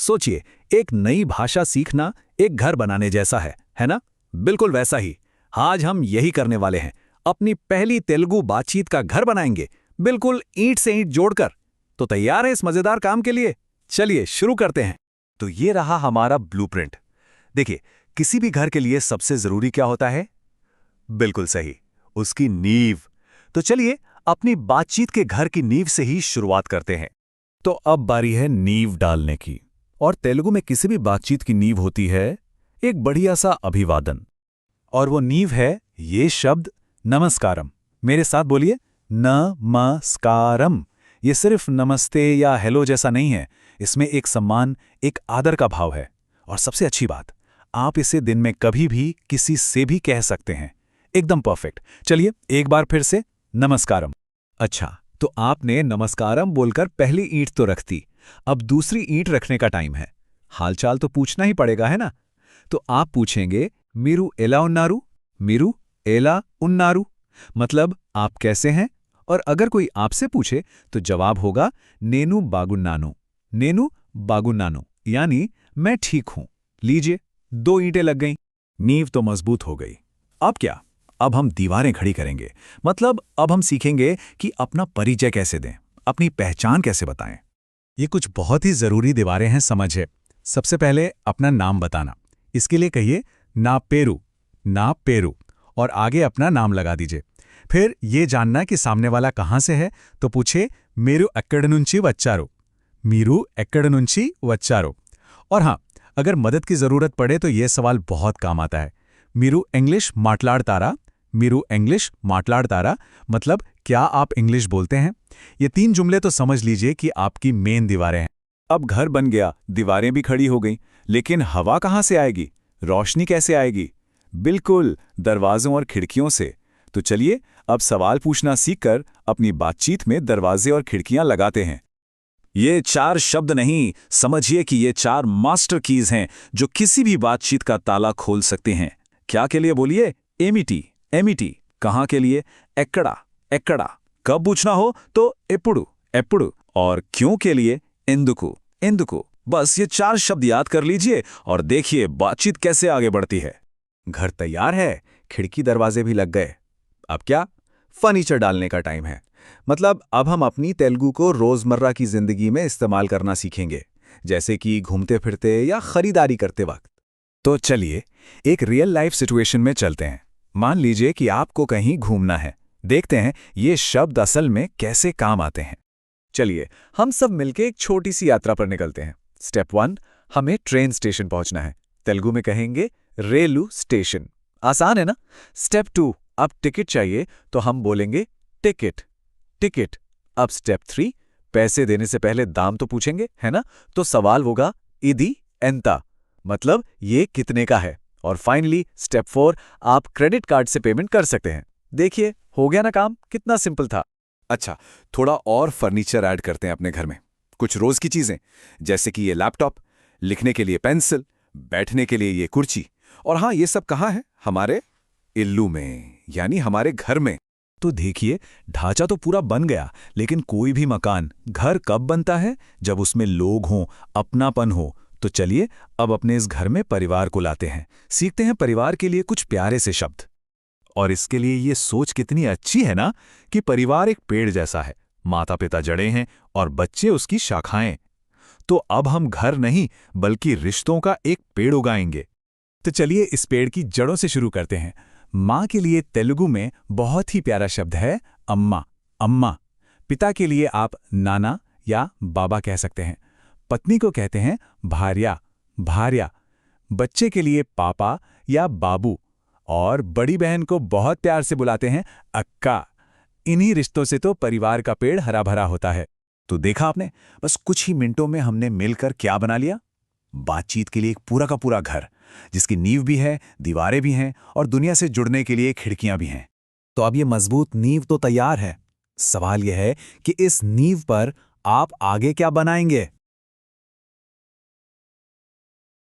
सोचिए, एक नई भाषा सीखना एक घर बनाने जैसा है ना? बिल्कुल वैसा ही। आज हम यही करने वाले हैं। अपनी पहली तेलुगु बातचीत का घर बनाएंगे, बिल्कुल ईंट से ईंट जोड़कर। तो तैयार है इस मजेदार काम के लिए? चलिए शुरू करते हैं। तो ये रहा हमारा ब्लूप्रिंट। देखिए, किसी भी घर के लिए सबसे जरूरी क्या होता है? बिल्कुल सही, उसकी नींव। तो चलिए अपनी बातचीत के घर की नींव से ही शुरुआत करते हैं। तो अब बारी है नींव डालने की। और तेलुगु में किसी भी बातचीत की नींव होती है एक बढ़िया सा अभिवादन। और वो नींव है ये शब्द नमस्कारम। मेरे साथ बोलिए, नमस्कारम। ये सिर्फ नमस्ते या हेलो जैसा नहीं है, इसमें एक सम्मान, एक आदर का भाव है। और सबसे अच्छी बात, आप इसे दिन में कभी भी किसी से भी कह सकते हैं। एकदम परफेक्ट। चलिए एक बार फिर से, नमस्कारम। अच्छा, तो आपने नमस्कारम बोलकर पहली ईंट तो रख दी। अब दूसरी ईंट रखने का टाइम है। हालचाल तो पूछना ही पड़ेगा, है ना? तो आप पूछेंगे, मीरू एला उन्नारू? मीरू एला उन्नारू मतलब आप कैसे हैं? और अगर कोई आपसे पूछे तो जवाब होगा नेनु बागुन्नानु। नेनु बागुन्नानु यानी मैं ठीक हूं। लीजिए, 2 ईंटें लग गईं। नींव तो मजबूत हो गई। अब क्या? अब हम दीवारें खड़ी करेंगे। मतलब अब हम सीखेंगे कि अपना परिचय कैसे दें, अपनी पहचान कैसे बताएं। ये कुछ बहुत ही जरूरी दीवारें हैं, समझे। सबसे पहले अपना नाम बताना। इसके लिए कहिए ना पेरू, ना पेरू, और आगे अपना नाम लगा दीजिए। फिर ये जानना कि सामने वाला कहाँ से है, तो पूछे मेरू एक्कड़ नुंची वच्चारो, मीरू एक्कड़ नुंची वच्चारो। और हाँ, अगर मदद की जरूरत पड़े तो ये सवाल बहुत काम आता है। मीरू इंग्लिश माटलाड़तारा? मीरू इंग्लिश माटलाड़तारा मतलब क्या आप इंग्लिश बोलते हैं? ये 3 जुमले तो समझ लीजिए कि आपकी मेन दीवारें हैं। अब घर बन गया, दीवारें भी खड़ी हो गईं, लेकिन हवा कहाँ से आएगी? रोशनी कैसे आएगी? बिल्कुल, दरवाजों और खिड़कियों से। तो चलिए अब सवाल पूछना सीखकर अपनी बातचीत में दरवाजे और खिड़कियां लगाते हैं। ये 4 शब्द नहीं, समझिए कि ये 4 मास्टर कीज हैं जो किसी भी बातचीत का ताला खोल सकते हैं। क्या के लिए बोलिए? Amity, Amity. कहाँ के लिए? एक्कड़ा, एक्कड़ा। कब पूछना हो तो एपुड़ू, एपुड़ू। और क्यों के लिए? इंदुकू, इंदुकू। बस ये 4 शब्द याद कर लीजिए और देखिए बातचीत कैसे आगे बढ़ती है। घर तैयार है, खिड़की दरवाजे भी लग गए। अब क्या? फर्नीचर डालने का टाइम है। मतलब अब हम अपनी तेलुगु को रोजमर्रा की जिंदगी में इस्तेमाल करना सीखेंगे, जैसे कि घूमते फिरते या खरीदारी करते वक्त। तो चलिए एक रियल लाइफ सिचुएशन में चलते हैं। मान लीजिए कि आपको कहीं घूमना है। देखते हैं ये शब्द असल में कैसे काम आते हैं। चलिए हम सब मिलकर एक छोटी सी यात्रा पर निकलते हैं। स्टेप 1, हमें ट्रेन स्टेशन पहुंचना है। तेलुगु में कहेंगे रेलू स्टेशन। आसान है ना? स्टेप 2, अब टिकट चाहिए तो हम बोलेंगे टिकट, टिकट। अब स्टेप 3, पैसे देने से पहले दाम तो पूछेंगे, है ना? तो सवाल होगा इदी एंता, मतलब ये कितने का है। और फाइनली स्टेप 4, आप क्रेडिट कार्ड से पेमेंट कर सकते हैं। देखिए हो गया ना काम, कितना सिंपल था। अच्छा, थोड़ा और फर्नीचर ऐड करते हैं अपने घर में। कुछ रोज की चीजें, जैसे कि ये लैपटॉप, लिखने के लिए पेंसिल, बैठने के लिए ये कुर्सी। और हाँ, ये सब कहाँ है? हमारे इल्लू में, यानी हमारे घर में। तो देखिए, ढांचा तो पूरा बन गया, लेकिन कोई भी मकान, घर कब बनता है? जब उसमें लोग हों, अपनापन हो। तो चलिए अब अपने इस घर में परिवार को लाते हैं। सीखते हैं परिवार के लिए कुछ प्यारे से शब्द। और इसके लिए ये सोच कितनी अच्छी है ना, कि परिवार एक पेड़ जैसा है। माता पिता जड़ें हैं और बच्चे उसकी शाखाएं। तो अब हम घर नहीं बल्कि रिश्तों का एक पेड़ उगाएंगे। तो चलिए इस पेड़ की जड़ों से शुरू करते हैं। माँ के लिए तेलुगु में बहुत ही प्यारा शब्द है अम्मा, अम्मा। पिता के लिए आप नाना या बाबा कह सकते हैं। पत्नी को कहते हैं भार्या, भार्या। बच्चे के लिए पापा या बाबू। और बड़ी बहन को बहुत प्यार से बुलाते हैं अक्का। इन्हीं रिश्तों से तो परिवार का पेड़ हरा भरा होता है। तो देखा आपने, बस कुछ ही मिनटों में हमने मिलकर क्या बना लिया? बातचीत के लिए एक पूरा का पूरा घर, जिसकी नींव भी है, दीवारें भी हैं और दुनिया से जुड़ने के लिए खिड़कियां भी हैं। तो अब ये मजबूत नींव तो तैयार है। सवाल यह है कि इस नींव पर आप आगे क्या बनाएंगे?